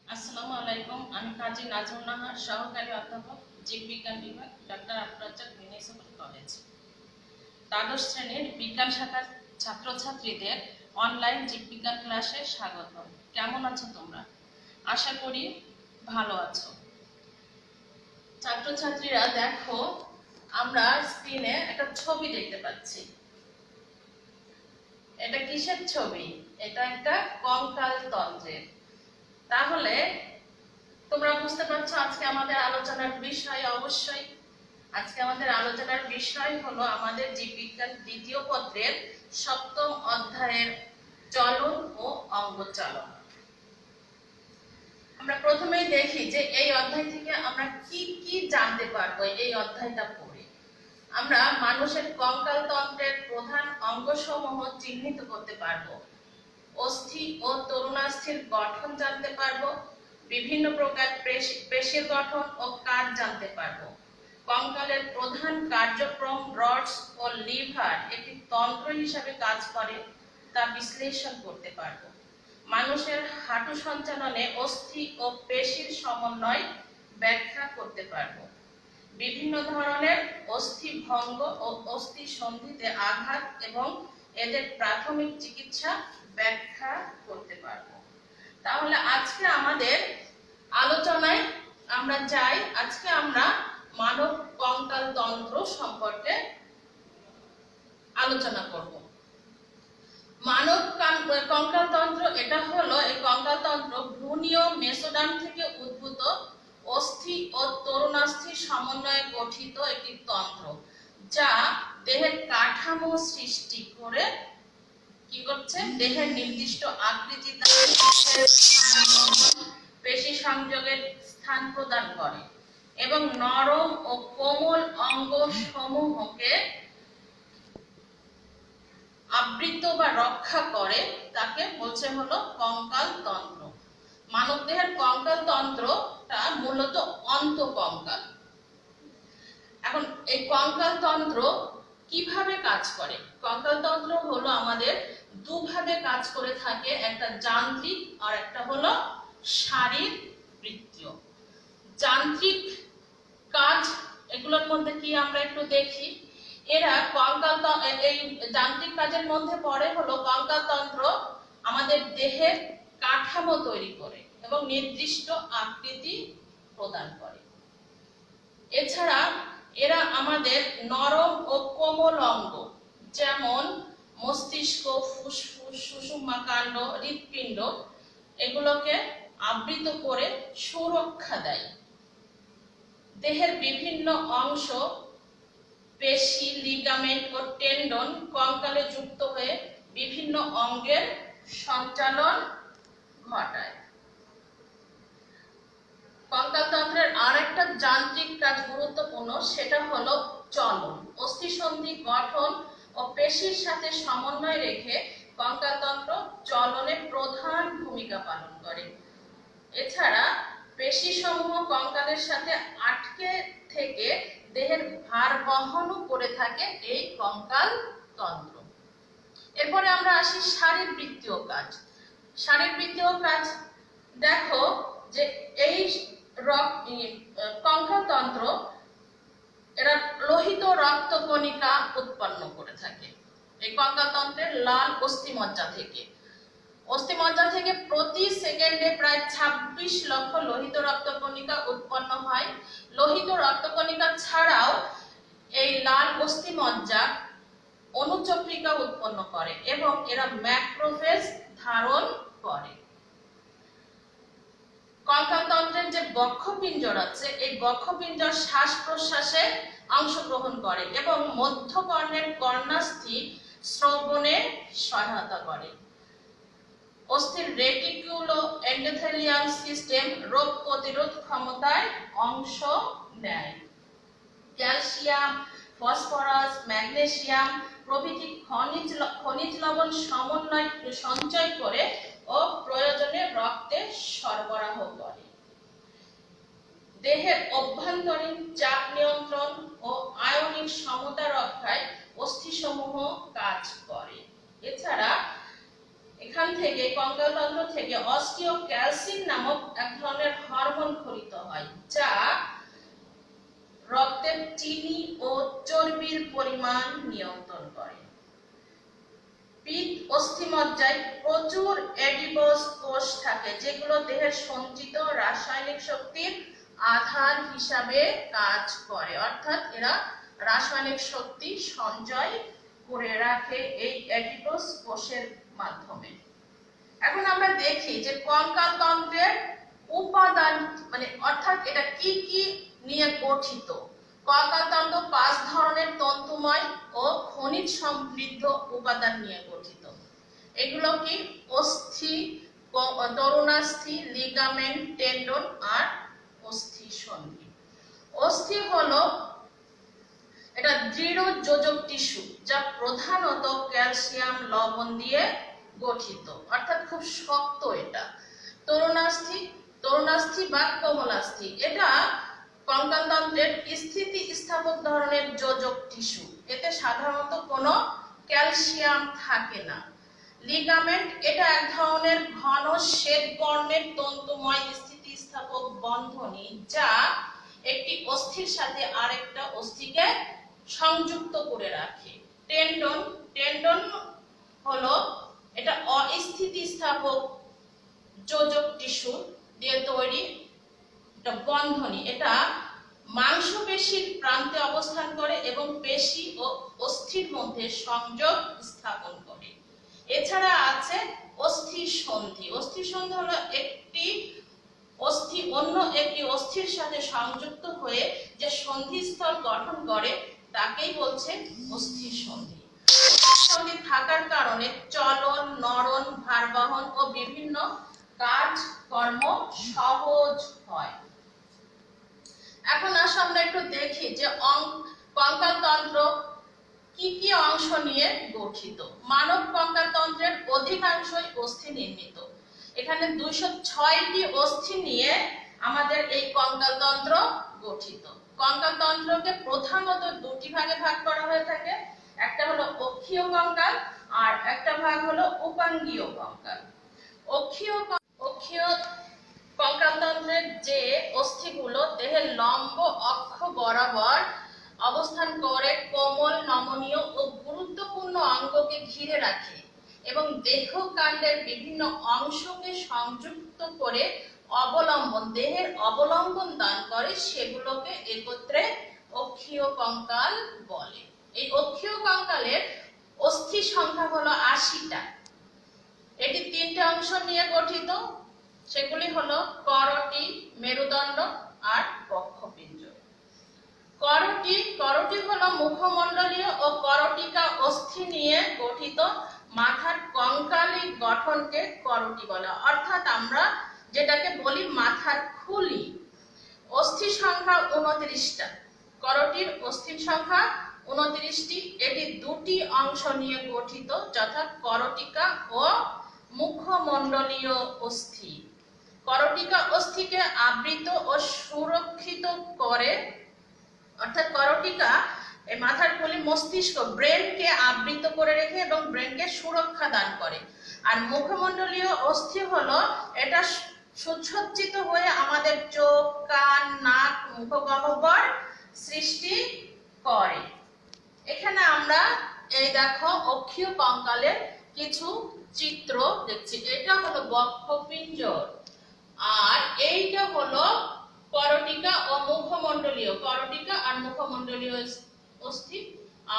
আসসালামু আলাইকুম। আমি কাজী নাজমুন নাহার, সহকারী অধ্যাপক, জীববিজ্ঞান বিভাগ, ডক্টর আফরোজা মিউনিসিপাল কলেজ। দ্বাদশ শ্রেণীর বিজ্ঞান শাখার ছাত্রছাত্রীদের অনলাইন জীববিজ্ঞান ক্লাসে স্বাগত। কেমন আছো তোমরা? আশা করি ভালো আছো। ছাত্রছাত্রীরা দেখো, আমরা স্ক্রিনে একটা ছবি দেখতে পাচ্ছি। এটা কিসের ছবি? এটা একটা কঙ্কাল তন্ত্রের। তাহলে তোমরা বুঝতে পারছো আজকে আমাদের আলোচনার বিষয়। অবশ্যই আজকে আমাদের আলোচনার বিষয় হলো আমাদের জীববিজ্ঞান দ্বিতীয় পত্রের সপ্তম অধ্যায়ের চলন ও অঙ্গচলন। আমরা প্রথমেই দেখি যে এই অধ্যায় থেকে আমরা কি কি জানতে পারবো। এই অধ্যায়টা পড়ে আমরা মানুষের কঙ্কাল তন্ত্রের প্রধান অঙ্গসমূহ চিহ্নিত করতে পারবো, অস্থি ও তরুণাস্থির গঠন জানতে পারবো, বিভিন্ন প্রকার পেশির গঠন ও কাজ জানতে পারবো, কঙ্কালের প্রধান কার্যক্রম, রডস ও লিভার একটি তন্ত্র হিসাবে কাজ করে তা বিশ্লেষণ করতে পারবো, মানুষের হাঁটু সঞ্চালনে অস্থি ও পেশির সমন্বয় ব্যাখ্যা করতে পারবো, বিভিন্ন ধরনের অস্থি ভঙ্গ ও অস্থি সন্ধিতে আঘাত এবং এদের প্রাথমিক চিকিৎসা ব্যাখ্যা করতে পারবো। তাহলে আজকে আমাদের আলোচনায় আমরা যাই। আজকে আমরা মানব কঙ্কাল তন্ত্র সম্পর্কে আলোচনা করব। মানব কঙ্কাল তন্ত্র এটা হলো, এই কঙ্কাল তন্ত্র ভ্রূণীয় মেসোডার্ম থেকে উদ্ভূত অস্থি ও তরুণাস্থির সমন্বয়ে গঠিত একটি তন্ত্র, যা দেহের কাঠামো সৃষ্টি করে কি করছে, দেহের নির্দিষ্ট আকৃতি, পেশি সংযোগের স্থান প্রদান করে এবং নরম ও কোমল অঙ্গ সমূহকে আবৃত বা রক্ষা করে। তাকে বলছে হলো কঙ্কাল তন্ত্র। মানব দেহের কঙ্কাল তন্ত্রটা মূলত অন্তঃকঙ্কাল। এখন এই কঙ্কাল তন্ত্র কিভাবে কাজ করে? কঙ্কাল তন্ত্র হলো আমাদের দুভাবে কাজ করে থাকে, একটা যান্ত্রিক আর একটা হলো শারীরবৃত্তীয়। যান্ত্রিক কাজ এগুলোর মধ্যে কি আমরা একটু দেখি। এরা কঙ্কাল, এই যান্ত্রিক কাজের মধ্যে পড়ে হলো কঙ্কাল তন্ত্র আমাদের দেহের কাঠামো তৈরি করে এবং নির্দিষ্ট আকৃতি প্রদান করে। এছাড়া এরা আমাদের নরম ও কোমল অঙ্গ, যেমন মস্তিষ্ক, ফুসফুস, সুষুম্না কাণ্ড, হৃৎপিণ্ড, এগুলোকে আবৃত করে সুরক্ষা দেয়। দেহের বিভিন্ন অংশ, পেশি, লিগামেন্ট ও টেন্ডন কঙ্কালে যুক্ত হয়ে বিভিন্ন অঙ্গের সঞ্চালন ঘটায়। কঙ্কাল তন্ত্রের আরেকটা যান্ত্রিক কাজ গুরুত্বপূর্ণ, সেটা হলো চলন। অস্থিসন্ধি গঠন ও পেশির সাথে সমন্বয় রেখে কঙ্কাল তন্ত্র চলনে প্রধান ভূমিকা পালন করে। এছাড়া পেশি সমূহ কঙ্কালের সাথে আটকে থেকে দেহের ভার বহনও করে থাকে এই কঙ্কাল তন্ত্র। এরপরে আমরা আসি শারীরবৃত্তীয় কাজ। শারীরবৃত্তীয় কাজ দেখো যে এই কঙ্কাল তন্ত্র এরা লোহিত রক্তকণিকা উৎপন্ন করে থাকে। এই কঙ্কাল তন্ত্রের লাল অস্থিমজ্জা থেকে প্রতি সেকেন্ডে প্রায় 26 লক্ষ লোহিত রক্তকণিকা উৎপন্ন হয়। লোহিত রক্তকণিকা ছাড়াও এই লাল অস্থিমজ্জা অনুচক্রিকা উৎপন্ন করে এবং এরা ম্যাক্রোফেজ ধারণ করে। কঙ্কাল তন্ত্রের যে বক্ষপিঞ্জর আছে, এই বক্ষপিঞ্জর শ্বাস প্রশ্বাসে অংশগ্রহণ করে এবং মধ্যকর্ণের কর্ণাস্থি শ্রবণে সহায়তা করে। অস্থির রেটিকুলো এন্ডোথেলিয়াল সিস্টেম রোগ প্রতিরোধ ক্ষমতায় অংশ নেয়। ক্যালসিয়াম, ফসফরাস, ম্যাগনেসিয়াম প্রভৃতি খনিজ লবণ সঞ্চয় করে ও প্রয়োজনে রক্তে সরবরাহ করে। দেহের অভ্যন্তরীণ চাপ নিয়ন্ত্রণ ও আয়নিক সমতা রক্ষায় অস্থিসমূহ কাজ করে। এছাড়া এখান থেকে কঙ্কালতন্ত্র থেকে অস্টিওক্যালসিন নামক এক ধরনের হরমোন ক্ষরিত হয়, যা রক্তের চিনি ও চর্বির পরিমাণ নিয়ন্ত্রণ করে। পিত্ত অস্থিমজ্জায় প্রচুর অ্যাডিপোজ কোষ থাকে, যেগুলো দেহের সঞ্চিত রাসায়নিক শক্তির আধার হিসাবে কাজ করে, অর্থাৎ এরা রাসায়নিক শক্তি সঞ্চয় করে রাখে এই অ্যাডিপোজ কোষের মাধ্যমে। এখন আমরা দেখি যে কঙ্কালতন্ত্রের উপাদান অর্থাৎ এটা কি কি নিয়ে গঠিত। কঙ্কালতন্ত্র 5 ধরনের তন্তুময় ও খনিজ সমৃদ্ধ উপাদান নিয়ে গঠিত। এগুলো কি? অস্থি, তরুণাস্থি, লিগামেন্ট, টেন্ডন আর অস্থি সন্ধি। অস্থি হলো এটা দৃঢ় যোজক টিস্যু, যা প্রধানত ক্যালসিয়াম লবণ দিয়ে গঠিত, অর্থাৎ খুব শক্ত এটা। তরুণাস্থি বা কোমলাস্থি, এটা কঙ্কালতন্ত্রের স্থিতিস্থাপক ধরনের যোজক টিস্যু, এতে সাধারণত কোনো ক্যালসিয়াম থাকে না। লিগামেন্ট, এটা এক ধরনের ঘন শ্বেত বর্ণের তন্তুময় স্থিতিস্থাপক বন্ধনী, যা একটি অস্থির সাথে আরেকটা অস্থিকে সংযুক্ত করে রাখে। টেন্ডন হলো এটা অস্থিতিস্থাপক যোজক টিস্যু দিয়ে তৈরি একটা বন্ধনী, এটা মাংসপেশির প্রান্তে অবস্থান করে এবং পেশি ও অস্থির মধ্যে সংযোগ স্থাপন করে। এছাড়া আছে অস্থি সন্ধি। অস্থি সন্ধি হলো একটি অস্থি অন্য একটি অস্থির সাথে সংযুক্ত হয়ে যে সন্ধিস্থল গঠন করে তাকেই বলছে অস্থি সন্ধি। সন্ধি থাকার কারণে চলন, নরন, ভারবহন ও বিভিন্ন কাজকর্ম সহজ হয়। এখন আসলে আমরা একটু দেখি যে কঙ্কালতন্ত্র কি কি অংশ নিয়ে গঠিত। মানব কঙ্কালতন্ত্রের অধিকাংশই অস্থি নির্মিত। এখানে 206টি অস্থি নিয়ে আমাদের এই কঙ্কালতন্ত্র গঠিত। কঙ্কালতন্ত্রকে প্রধানত দুটি ভাগে ভাগ করা হয়ে থাকে, একটা হলো অক্ষীয় কঙ্কাল আর একটা ভাগ হলো উপাঙ্গীয় কঙ্কাল। অক্ষীয় কঙ্কালতন্ত্রের যে অস্থিগুলো দেহের লম্ব অক্ষ বরাবর অবস্থান করে কোমল, নমনীয় ও গুরুত্বপূর্ণ অঙ্গকে ঘিরে রাখে এবং দেহকাণ্ডের বিভিন্ন অংশকে সংযুক্ত করে দেহের অবলম্বন দান করে, সেগুলোকে একত্রে অক্ষীয় কঙ্কাল বলে। এই অক্ষীয় কঙ্কালের অস্থি সংখ্যা হলো 80টা। এটি 3টে অংশ নিয়ে গঠিত, সেগুলি হলো করটি, মেরুদণ্ড আর বক্ষপিঞ্জর। করটি হলো মুখমণ্ডলীয় ও করটিকা অস্থি নিয়ে গঠিত। মাথার কঙ্কালিক গঠনকে করটি বলে, অর্থাৎ আমরা যেটাকে বলি মাথার খুলি। অস্থি সংখ্যা 29টা। করটির অস্থির সংখ্যা 29টি। এটি 2টি অংশ নিয়ে গঠিত, যথা করটিকা ও মুখমণ্ডলীয় অস্থি। করটিকা অস্থিকে আবৃত ও সুরক্ষিত করে, অর্থাৎ করটিকা এই মাথার খুলি মস্তিষ্ক ব্রেনকে আবৃত করে রেখে এবং ব্রেনকে সুরক্ষা দান করে। আর মুখমণ্ডলীয় অস্থি হলো এটা সুসজ্জিত হয়ে আমাদের চোখ, কান, নাক, মুখ গহ্বর সৃষ্টি করে। এখানে আমরা এই দেখো অক্ষীয় কঙ্কালের কিছু চিত্র দেখছি। এটা হলো বক্ষপিঞ্জর আর এইটা হলো করটিকা ও মুখমণ্ডলীয়, করটিকা আর মুখমণ্ডলীয় অস্থি।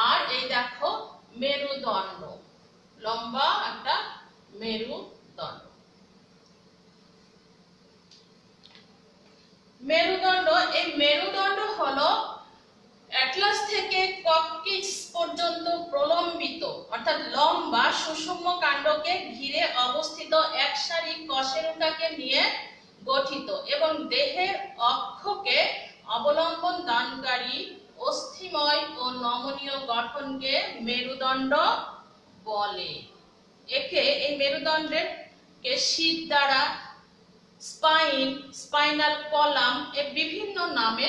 আর এই দেখো মেরুদণ্ড, লম্বা একটা মেরুদণ্ড। এই মেরুদণ্ড হলো অ্যাটলাস থেকে কক্সিস পর্যন্ত প্রলম্বিত, অর্থাৎ লম্বা সুষুম্ন কাণ্ডকে ঘিরে অবস্থিত এক সারি কশেরুকাকে নিয়ে গঠিত এবং দেহের অক্ষকে অবলম্বন দানকারী অস্থিময় ও নমনীয় গঠনকে মেরুদণ্ড বলে। এই মেরুদণ্ডের শীত দ্বারা স্পাইনাল কলাম বিভিন্ন নামে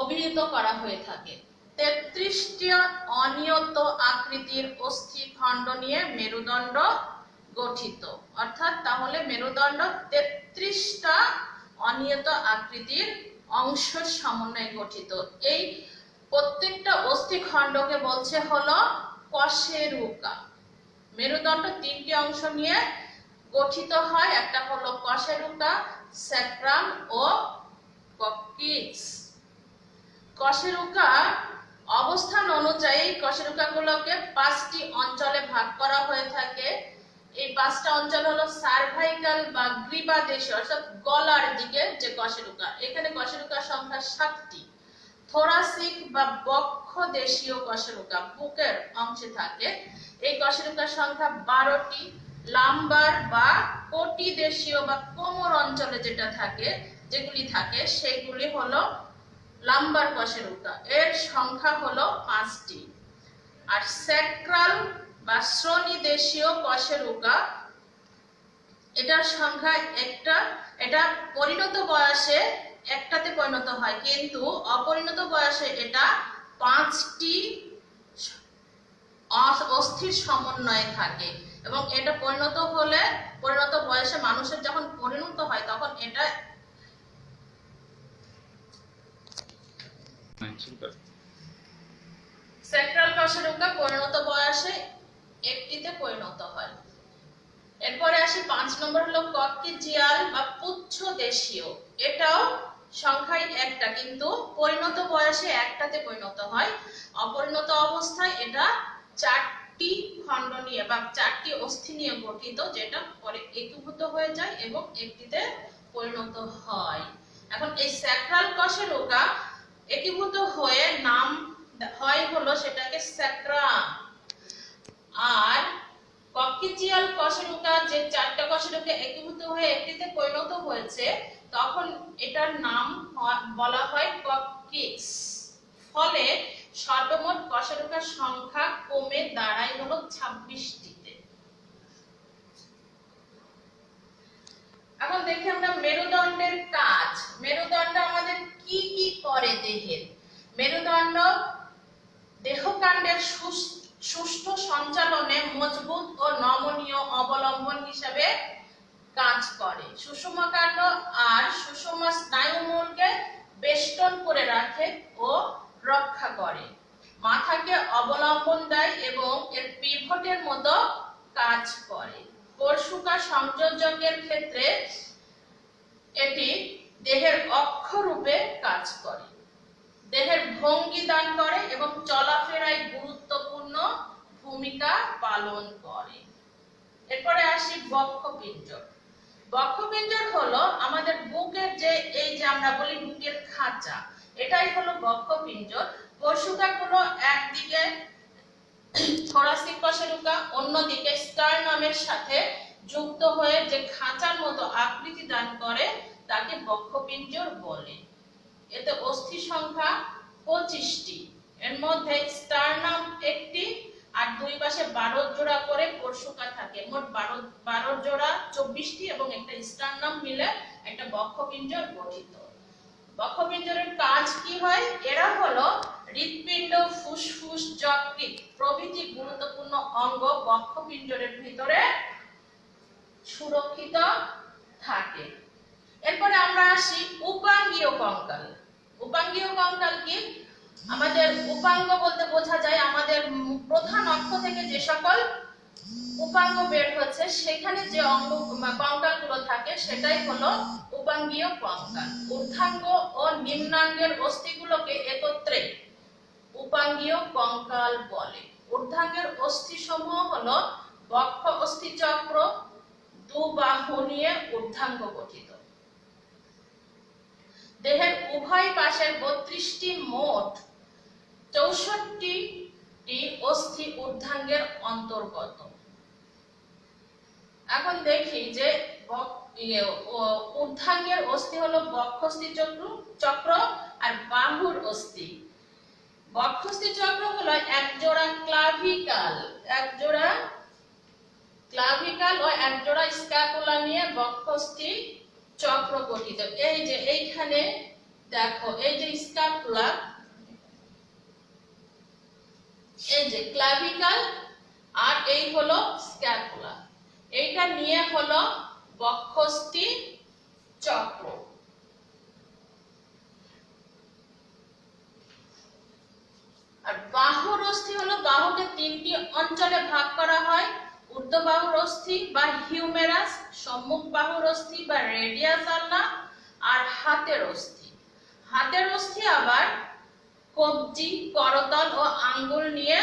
অভিহিত করা হয়ে থাকে। 33টি অনিয়ত আকৃতির অস্থি খণ্ড নিয়ে মেরুদণ্ড গঠিত, অর্থাৎ তাহলে মেরুদণ্ড 33টা অনিয়ত আকৃতির অংশ সমন্বয়ে গঠিত। এই প্রত্যেকটা অস্থিখণ্ডকে বলছে হলো কশেরুকা। মেরুদণ্ড 3টি অংশ নিয়ে গঠিত হয়, একটা হলো কশেরুকা, স্যাক্রাম ও কক্সিক্স। কশেরুকা অবস্থান অনুযায়ী কশেরুকাগুলোকে 5টি অঞ্চলে ভাগ করা হয়ে থাকে। এই 5টা অঞ্চল হলো সার্ভাইকাল বা গ্রীবাদেশীয় অর্থাৎ গলার দিকে যে কশেরুকা, এখানে কশেরুকার সংখ্যা 7টি। থোরাসিক বা বক্ষদেশীয় কশেরুকা বুকের অংশে থাকে, এই কশেরুকার সংখ্যা 12টি। লাম্বার বা কটিদেশীয় বা কোমর অঞ্চলে যেগুলি থাকে সেগুলি হলো লাম্বার কশেরুকা, এর সংখ্যা হলো 5টি। আর স্যাক্রাল বা শ্রোণীদেশীয় কশেরুকা, এটার সংখ্যা একটা। এটা পরিণত বয়সে একটাতে পরিণত হয়, কিন্তু অপরিণত বয়সে এটা 5টি অস্থির সমন্বয়ে থাকে এবং এটা পরিণত বয়সে মানুষের যখন পরিণত হয় তখন এটা স্যাক্রাল কশেরুকা পরিণত বয়সে একটিতে পরিণত হয়। এরপরে আসি 5 নম্বর হলো কক্সিজিয়াল বা পুচ্ছদেশীয়। এটাও সংখ্যায় একটা, কিন্তু পরিণত বয়সে একটাতে পরিণত হয়। অপরিণত অবস্থায় এটা 4টি খণ্ড নিয়ে বা 4টি অস্থি নিয়ে গঠিত, যেটা পরে একীভূত হয়ে যায় এবং একটিতে পরিণত হয়। এখন এই স্যাক্রাল কশেরুকা একীভূত হয়ে নাম হয় হলো সেটাকে স্যাক্রাম। আর কক্সিজিয়াল কশেরুকা যে 4টা কশেরুকা একীভূত হয়ে একটিতে পরিণত হয়েছে, তখন এটার নাম বলা হয় কক্সিক্স। ফলে সর্বমোট কশেরুকার সংখ্যা কমে দাঁড়ায় হলো 26টিতে। এখন দেখি আমরা মেরুদণ্ডের কাজ। মেরুদণ্ড আমাদের কি কি করে দেহের? মেরুদণ্ড দেহকাণ্ডের সুষ্ঠু সঞ্চালনে মজবুত ও নমনীয় অবলম্বন হিসেবে কাজ করে। সুষুম্নাকাণ্ড আর সুষুম্না স্নায়ুমূলকে বেষ্টন করে রাখে ও রক্ষা করে। মাথাকে অবলম্বন দেয় এবং এর পিভটের মতো কাজ করে। পরশুকা সংযোজকের ক্ষেত্রে এটি দেহের অক্ষ রূপে কাজ করে। দেহের ভঙ্গি দান করে এবং চলাফেরায় গুরুত্বপূর্ণ ভূমিকা পালন করে। এরপরে আসি বক্ষপিঞ্জর। বক্ষপিঞ্জর হলো আমাদের বুকের এই যে আমরা বলি বুকের খাঁচা, এটাই হলো বক্ষপিঞ্জর। কশেরুকাগুলো একদিকে থোরাসিক কশেরুকা, অন্যদিকে স্টার্নামের সাথে যুক্ত হয়ে যে খাঁচার মতো আকৃতি দান করে তাকে বক্ষপিঞ্জর বলে। এতে অস্থি সংখ্যা 25টি। এর মধ্যে স্টার্নাম একটি আর দুই পাশে 12 জোড়া করে পরশুকা থাকে। মোট 12 জোড়া 24টি এবং একটা স্টার্নাম মিলে একটা বক্ষপিঞ্জর গঠিত। বক্ষপিঞ্জরের কাজ কি হয়? এরা হলো হৃৎপিণ্ড, ফুসফুস, যকৃৎ প্রভৃতি গুরুত্বপূর্ণ অঙ্গ বক্ষপিঞ্জরের ভিতরে সুরক্ষিত থাকে। এরপরে আমরা আসি উপাঙ্গীয় কঙ্কাল। উপাঙ্গীয় কঙ্কাল কি? আমাদের উপাঙ্গ বলতে বোঝা যায় আমাদের প্রধান অক্ষ থেকে যে সকল উপাঙ্গ বের হচ্ছে সেখানে যে অঙ্গ কঙ্কালগুলো থাকে সেটাই হলো উপাঙ্গীয় কঙ্কাল। ঊর্ধ্বাঙ্গ ও নিম্নাঙ্গের অস্থিগুলোকে একত্রে উপাঙ্গীয় কঙ্কাল বলে। ঊর্ধ্বাঙ্গের অস্থিসমূহ হলো বক্ষ অস্থিচক্র, দুবাহু নিয়ে ঊর্ধ্বাঙ্গ গঠিত। দেহের উভয় পাশের 32টি মোট 64টি অস্থি ঊর্ধ্বাঙ্গের অন্তর্গত। এখন দেখি যে ঊর্ধ্বাঙ্গের অস্থি হলো বক্ষস্থি চক্র আর বাহুর অস্থি। বক্ষস্থি চক্র হলো একজোড়া ক্লাভিকাল ও একজোড়া স্ক্যাপুলা নিয়ে বক্ষস্থি চক্র গঠিত। এই যে এইখানে দেখো, এই যে স্ক্যাপুলা, এই যে ক্লাভিকাল আর এই হলো স্ক্যাপুলা। এইটা নিয়ে হলো বক্ষস্থি চক্র। আর বাহুর অস্থি হলো, বাহুকে তিনটি অঞ্চলে ভাগ করা হয়, ঊর্ধ্ব বাহুর অস্থি বা হিউমেরাস, সম্মুখ বাহুর অস্থি বা রেডিয়াস আলনা, আর হাতের অস্থি। হাতের অস্থি আবার কবজি, করতল ও আঙ্গুল নিয়ে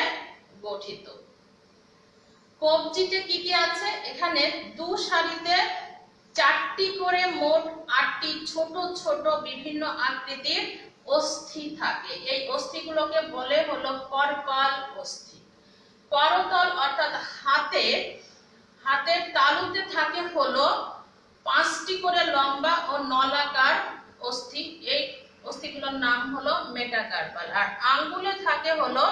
গঠিত। কবজিতে কি কি আছে? এখানে দু সারিতে 4টি করে মোট 8টি ছোট ছোট বিভিন্ন আকৃতির অস্থি থাকে। এই অস্থিগুলোকে বলে হলো কর্পাল অস্থি। করতল অর্থাৎ হাতের তালুতে থাকে হলো 5টি করে লম্বা ও নলাকার অস্থি। এই অস্থিগুলোর নাম হলো মেটাকার্পাল। আর আঙ্গুলে থাকে হলো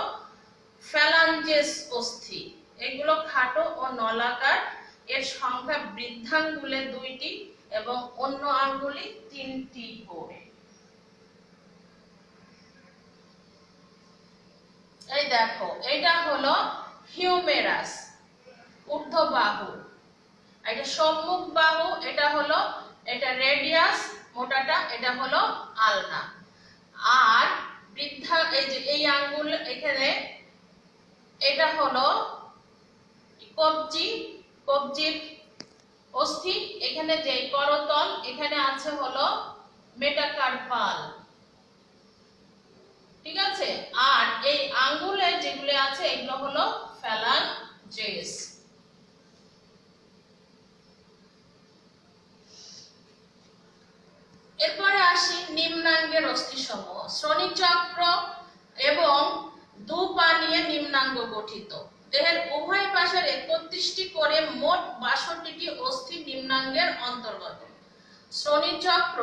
ফ্যালাঞ্জেস অস্থি। এগুলো খাটো ও নলাকার। এর সংখ্যা বৃদ্ধাঙ্গুলে 2টি এবং অন্য আঙ্গুলে 3টি করে। এই দেখো, এটা হলো হিউমেরাস, ঊর্ধ্ব বাহু। এটা সম্মুখ বাহু, এটা রেডিয়াস মোটাটা, এটা হলো আলনা। আর এই যে এই আঙ্গুল এখানে, এটা হলো কবজির অস্থি। এখানে যে করতল, এখানে আছে হলো মেটাকার্পাল। ঠিক আছে? আর এই আঙ্গুলে যেগুলো আছে এগুলো হলো ফ্যালাঞ্জেস। এরপরে আসি নিম্নাঙ্গের অস্থিসমূহ। শ্রোণীচক্র এবং দু পা নিয়ে নিম্নাঙ্গ গঠিত। দেহের উভয় পাশের 31টি করে মোট 62টি অস্থি নিম্নাঙ্গের অন্তর্গত। শ্রোণীচক্র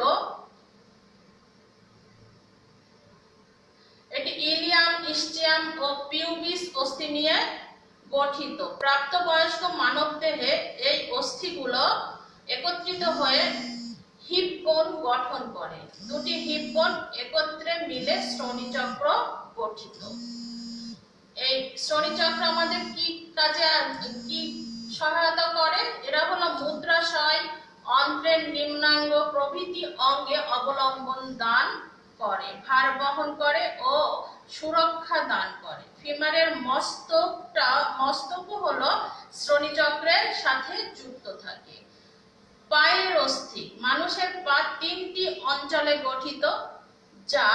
এটি ইলিয়াম, ইস্টিয়াম ও পিউবিস অস্থি নিয়ে গঠিত। প্রাপ্তবয়স্ক মানব দেহে এই অস্থিগুলো একত্রিত হয়ে হিপ বোন গঠন করে। দুটি হিপ বোন একত্রে মিলে শ্রোণীচক্র গঠিত। এই শ্রোণীচক্র আমাদের কি সহায়তা করে? এরা হলো মূত্রাশয়, অন্ত্রের নিম্নাঙ্গ প্রভৃতি অঙ্গে অবলম্বন দান করে, ভার বহন করে ও সুরক্ষা দান করে। ফিমারের মস্তক হলো শ্রোণীচক্রের সাথে যুক্ত থাকে। পায়ের অস্থি। মানুষের পা 3টি অঞ্চলে গঠিত, যা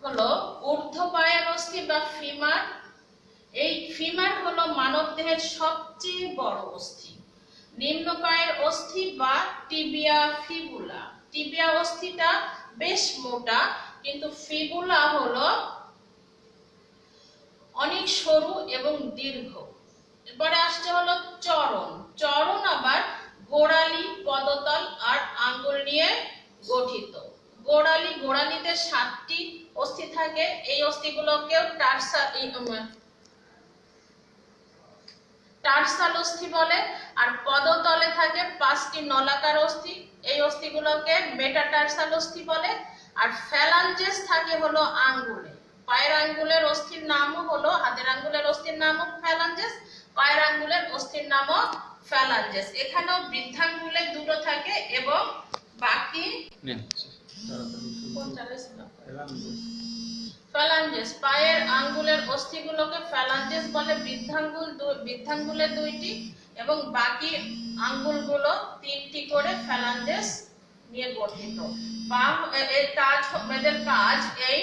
হলো ঊর্ধ্ব পায়ের অস্থি বা ফিমার। এই ফিমার হলো মানব দেহের সবচেয়ে বড় অস্থি। নিম্ন পায়ের অস্থি বা টিবিয়া ফিবুলা। টিবিয়া অস্থিটা বেশ মোটা, কিন্তু ফিবুলা হলো অনেক সরু এবং দীর্ঘ। এরপরে আসছে হলো চরণ। চরণ আবার গোড়ালি, পদতল আর আঙ্গুল নিয়ে গঠিত। গোড়ালিতে 7টি অস্থি থাকে। এই অস্থিগুলোকে টার্সাল অস্থি বলে। আর পদতলে থাকে 5টি নলাকার অস্থি। এই অস্থিগুলোকে মেটাটার্সাল অস্থি বলে। আর ফ্যালাঞ্জেস থাকে হলো আঙ্গুলে। পায়ের আঙ্গুলের অস্থির নামও হলো, হাতের আঙ্গুলের অস্থির নামও ফ্যালাঞ্জেস, পায়ের আঙ্গুলের অস্থির নামও ফ্যালাঞ্জেস। এখানেও বৃদ্ধাঙ্গুলে 2টো থাকে এবং বাকি ফ্যালাঞ্জেস। পায়ের আঙ্গুলের অস্থিগুলোকে ফ্যালাঞ্জেস বলে। বৃদ্ধাঙ্গুলে 2টি এবং বাকি আঙ্গুলগুলো 3টি করে ফ্যালাঞ্জেস নিয়ে গঠিত। এদের কাজ, এই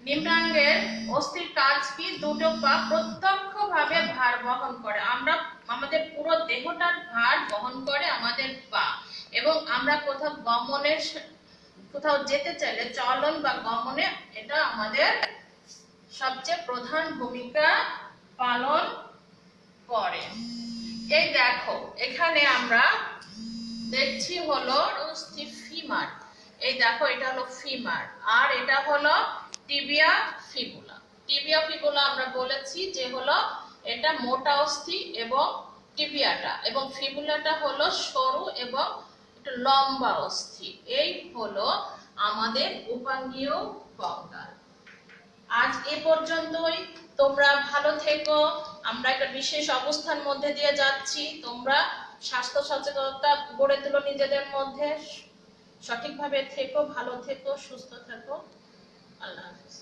নিম্নাঙ্গের অস্থির কাজ কি? দুটো পা প্রত্যক্ষভাবে ভার বহন করে। আমাদের পুরো দেহটার ভার বহন করে আমাদের পা। এবং আমরা কোথাও যেতে চাইলে, চলন বা গমনে, এটা আমাদের সবচেয়ে প্রধান ভূমিকা পালন করে। এই দেখো, এখানে আমরা দেখছি হলো অস্থি ফিমার। এই দেখো, এটা হলো ফিমার আর এটা হলো টিবিয়া ফিবুলা। টিবিয়া ফিবুলা আমরা বলেছি যে হলো এটা মোটা অস্থি এবং টিবিয়াটা, এবং ফিবুলাটা হলো সরু এবং একটু লম্বা অস্থি। এই হলো আমাদের উপাঙ্গীয় কঙ্কাল। আজ এ পর্যন্তই। তোমরা ভালো থেকো। আমরা একটা বিশেষ অবস্থার মধ্যে দিয়ে যাচ্ছি। তোমরা স্বাস্থ্য সচেতনতা গড়ে তুলো নিজেদের মধ্যে। সঠিকভাবে থেকো, ভালো থেকো, সুস্থ থেকো। আল্লাহ হাফেজ।